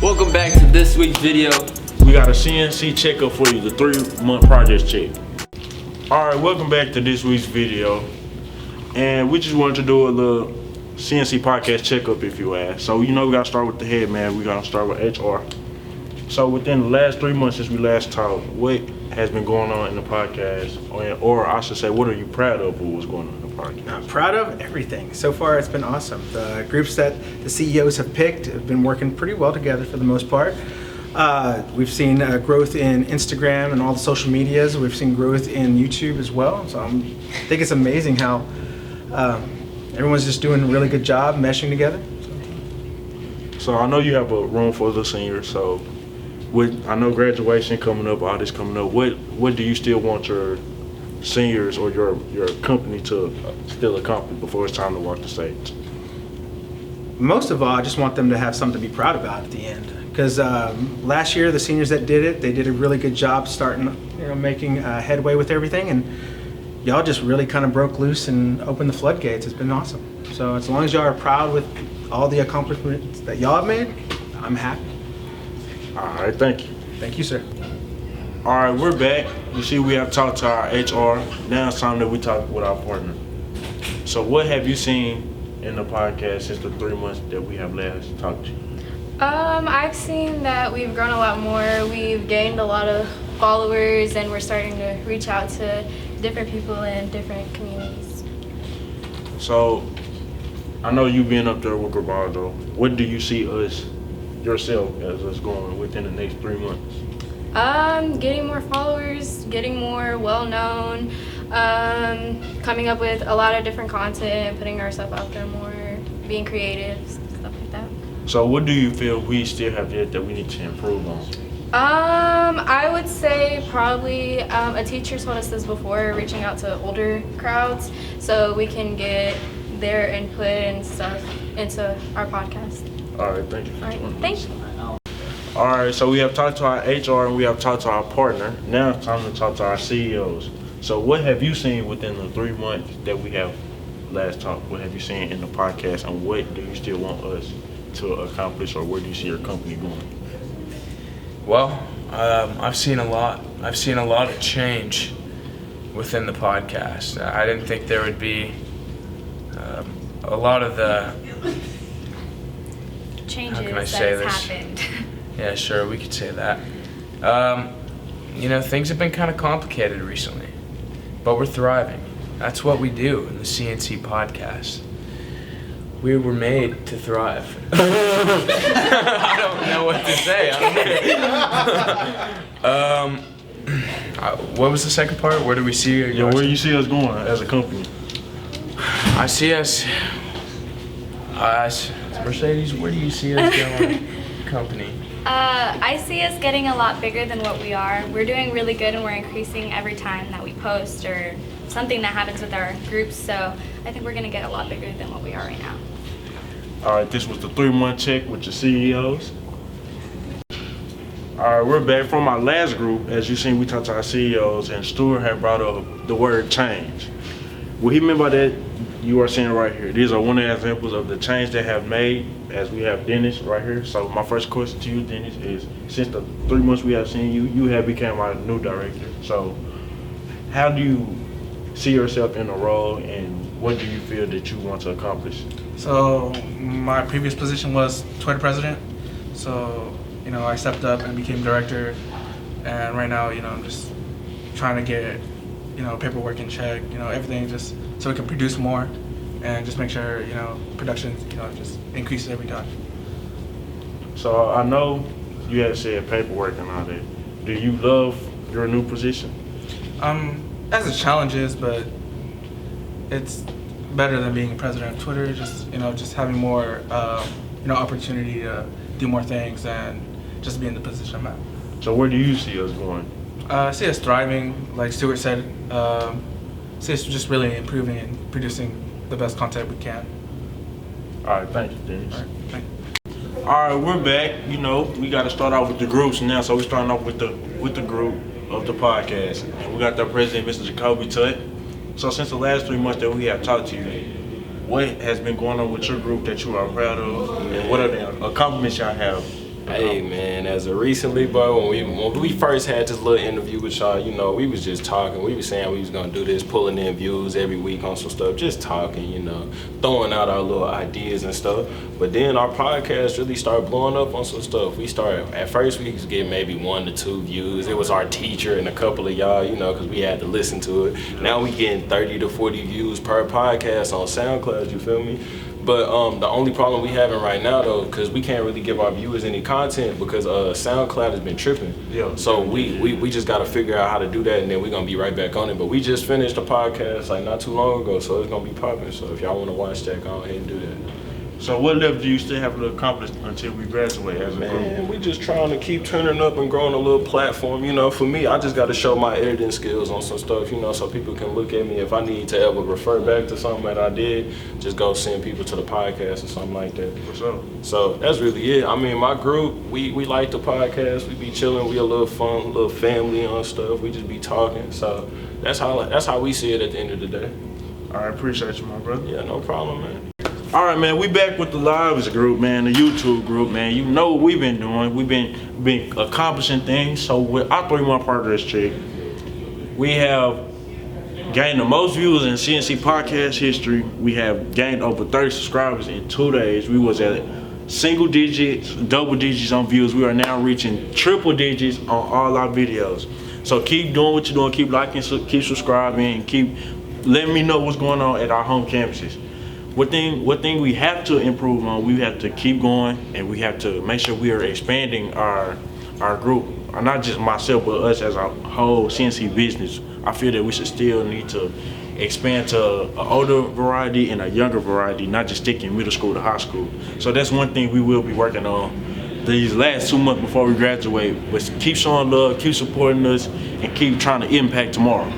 Welcome back to this week's video. We got a CNC checkup for you, the 3-month progress check. Alright, welcome back to this week's video. And we just wanted to do a little CNC Podcast Checkup, if you ask. So, we gotta start with the head, man. We gotta start with HR. So, within the last 3 months since we last talked, what has been going on in the podcast? Or I should say, what are you proud of what was going on in the podcast? I'm proud of everything. So far, it's been awesome. The groups that the CEOs have picked have been working pretty well together for the most part. We've seen growth in Instagram and all the social medias. We've seen growth in YouTube as well. So I think it's amazing how everyone's just doing a really good job meshing together. So I know you have a room for the seniors. So I know graduation coming up, all this coming up. What do you still want your seniors or your company to still accomplish before it's time to walk the stage? Most of all, I just want them to have something to be proud about at the end. Because last year, the seniors that did it, they did a really good job starting, making headway with everything, and y'all just really kind of broke loose and opened the floodgates. It's been awesome. So as long as y'all are proud with all the accomplishments that y'all have made, I'm happy. All right, thank you. Thank you, sir. All right, we're back. You see, we have talked to our HR. Now it's time that we talk with our partner. So what have you seen in the podcast since the 3 months that we have last talked to you? I've seen that we've grown a lot more. We've gained a lot of followers, and we're starting to reach out to different people in different communities. So, I know you being up there with Gribaldo. What do you see yourself as us going within the next 3 months? Getting more followers, getting more well-known, coming up with a lot of different content, putting ourselves out there more, being creative, stuff like that. So what do you feel we still have yet that we need to improve on? I would say probably a teacher told us this before, reaching out to older crowds so we can get their input and stuff into our podcast. All right, thank you. All right, thank you. All right, so we have talked to our HR and we have talked to our partner. Now it's time to talk to our CEOs. So what have you seen within the 3 months that we have last talked? What have you seen in the podcast, and what do you still want us to accomplish, or where do you see your company going? Well, I've seen a lot. I've seen a lot of change within the podcast. I didn't think there would be a lot of the Changes how can I that say has this? happened. Yeah, sure, we could say that. Things have been kind of complicated recently, but we're thriving. That's what we do in the CNC podcast. We were made to thrive. I don't know what to say. What was the second part? Where do we see it? Yeah, where do you see us going as a company? I see us. Mercedes, where do you see us going? Company. I see us getting a lot bigger than what we are. We're doing really good, and we're increasing every time that we post or something that happens with our groups. So I think we're going to get a lot bigger than what we are right now. All right, this was the 3-month check with your CEOs. All right, we're back from our last group. As you've seen, we talked to our CEOs, and Stuart had brought up the word change. What he meant by that, you are seeing right here. These are one of the examples of the change they have made, as we have Dennis right here. So my first question to you, Dennis, is since the 3 months we have seen you, you have become our new director. So how do you see yourself in the role, and what do you feel that you want to accomplish? So my previous position was Twitter president. So, I stepped up and became director. And right now, I'm just trying to get, paperwork in check, everything just so we can produce more and just make sure, production, just increases every time. So I know you had said paperwork and all that. Do you love your new position? As the challenges, but it's better than being president of Twitter. Just having more, opportunity to do more things and just be in the position I'm at. So where do you see us going? I see us thriving, like Stuart said. See us just really improving and producing the best content we can. All right, thank you, Dennis. All right, thank you. All right, we're back. We got to start off with the groups now. So we're starting off with the group of the podcast. And we got the president, Mr. Jacoby Tutt. So since the last 3 months that we have talked to you, what has been going on with your group that you are proud of, and what are the accomplishments y'all have Hey man, as of recently, bro, when we first had this little interview with y'all, you know, we was just talking. We was saying we was gonna do this, pulling in views every week on some stuff, just talking, you know, throwing out our little ideas and stuff. But then our podcast really started blowing up on some stuff. At first we used to get maybe 1 to 2 views. It was our teacher and a couple of y'all, you know, because we had to listen to it. Now we getting 30 to 40 views per podcast on SoundCloud, you feel me? But the only problem we having right now though, because we can't really give our viewers any content because SoundCloud has been tripping. Yeah. So we just got to figure out how to do that, and then we're gonna be right back on it. But we just finished a podcast like not too long ago, so it's gonna be popping. So if y'all want to watch that, go ahead and do that. So what level do you still have to accomplish until we graduate as a group? Man, we just trying to keep turning up and growing a little platform. You know, for me, I just got to show my editing skills on some stuff, you know, so people can look at me. If I need to ever refer back to something that I did, just go send people to the podcast or something like that. For sure. So that's really it. I mean, my group, we like the podcast. We be chilling. We a little fun, a little family on stuff. We just be talking. So that's how we see it at the end of the day. All right, appreciate you, my brother. Yeah, no problem, man. All right, man, we back with the Lives group, man, the YouTube group, man. You know what we've been doing. We've been accomplishing things. So with our 3-month progress check, we have gained the most views in CNC Podcast history. We have gained over 30 subscribers in 2 days. We was at single digits, double digits on views. We are now reaching triple digits on all our videos. So keep doing what you're doing. Keep liking, keep subscribing, and keep letting me know what's going on at our home campuses. What thing we have to improve on, we have to keep going, and we have to make sure we are expanding our group. Not just myself, but us as a whole CNC business. I feel that we should still need to expand to an older variety and a younger variety, not just sticking middle school to high school. So that's one thing we will be working on these last 2 months before we graduate. But keep showing love, keep supporting us, and keep trying to impact tomorrow.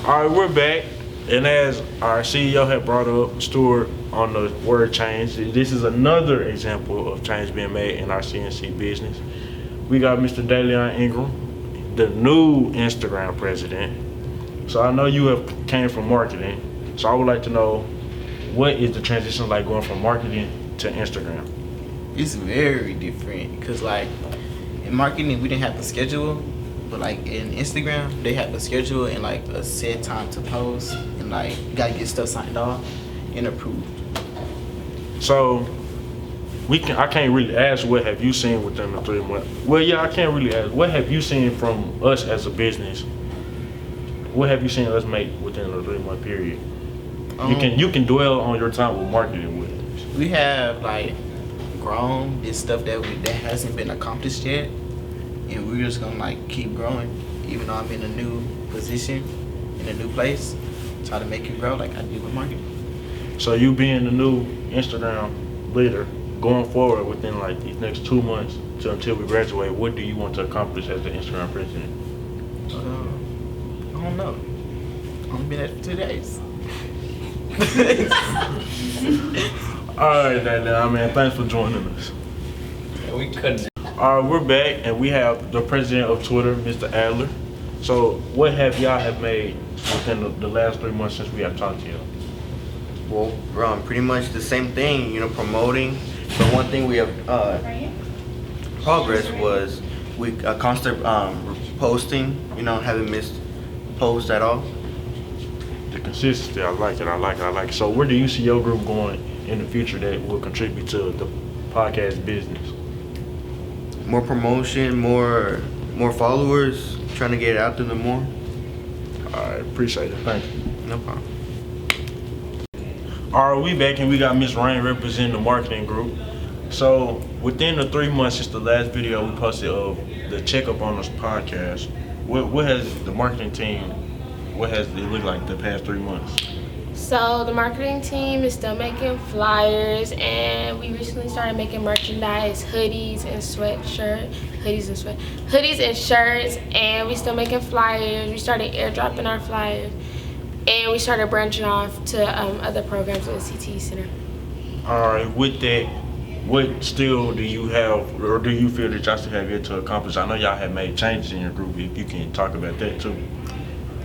All right, we're back. And as our CEO had brought up, Stuart, on the word change, this is another example of change being made in our CNC business. We got Mr. Dalion Ingram, the new Instagram president. So I know you have came from marketing. So I would like to know, what is the transition like going from marketing to Instagram? It's very different because like in marketing we didn't have to schedule, but like in Instagram they have to schedule and like a set time to post, and like you gotta get stuff signed off and approved. So I can't really ask what have you seen within the 3 months. Well, yeah, I can't really ask. What have you seen from us as a business? What have you seen us make within the 3-month period? You can dwell on your time with marketing with us. We have like grown this stuff that hasn't been accomplished yet, and we're just gonna like keep growing. Even though I'm in a new position, in a new place, try to make it grow like I do with marketing. So you being the new Instagram leader, going forward within like these next 2 months until we graduate, what do you want to accomplish as the Instagram president? I don't know. I've only been at it for 2 days. All right, man. Thanks for joining us. We couldn't. All right, we're back, and we have the president of Twitter, Mr. Adler. So, what have y'all have made within the last 3 months since we have talked to you? Well, pretty much the same thing, you know, promoting. But one thing we have progress was we constant posting, you know, haven't missed posts at all. The consistency, I like it. So where do you see your group going in the future that will contribute to the podcast business? More promotion, more followers, trying to get it out to them more. All right, appreciate it. Thank you. No problem. All right, we back, and we got Miss Rain representing the marketing group. So within the 3 months since the last video we posted of the checkup on this podcast, what has the marketing team, what has it looked like the past 3 months? So the marketing team is still making flyers, and we recently started making merchandise, hoodies and shirts, and we still making flyers. We started airdropping our flyers, and we started branching off to other programs at the CTE Center. All right, with that, what still do you have, or do you feel that y'all still have yet to accomplish? I know y'all have made changes in your group. If you can talk about that too.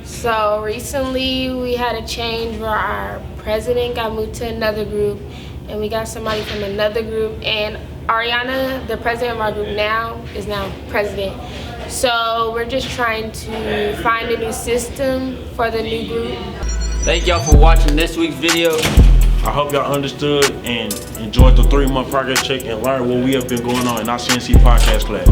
So recently we had a change where our president got moved to another group, and we got somebody from another group, and Ariana, the president of our group now, is now president. So we're just trying to find a new system for the new group. Thank y'all for watching this week's video. I hope y'all understood and enjoyed the 3-month progress check and learned what we have been going on in our CNC podcast class.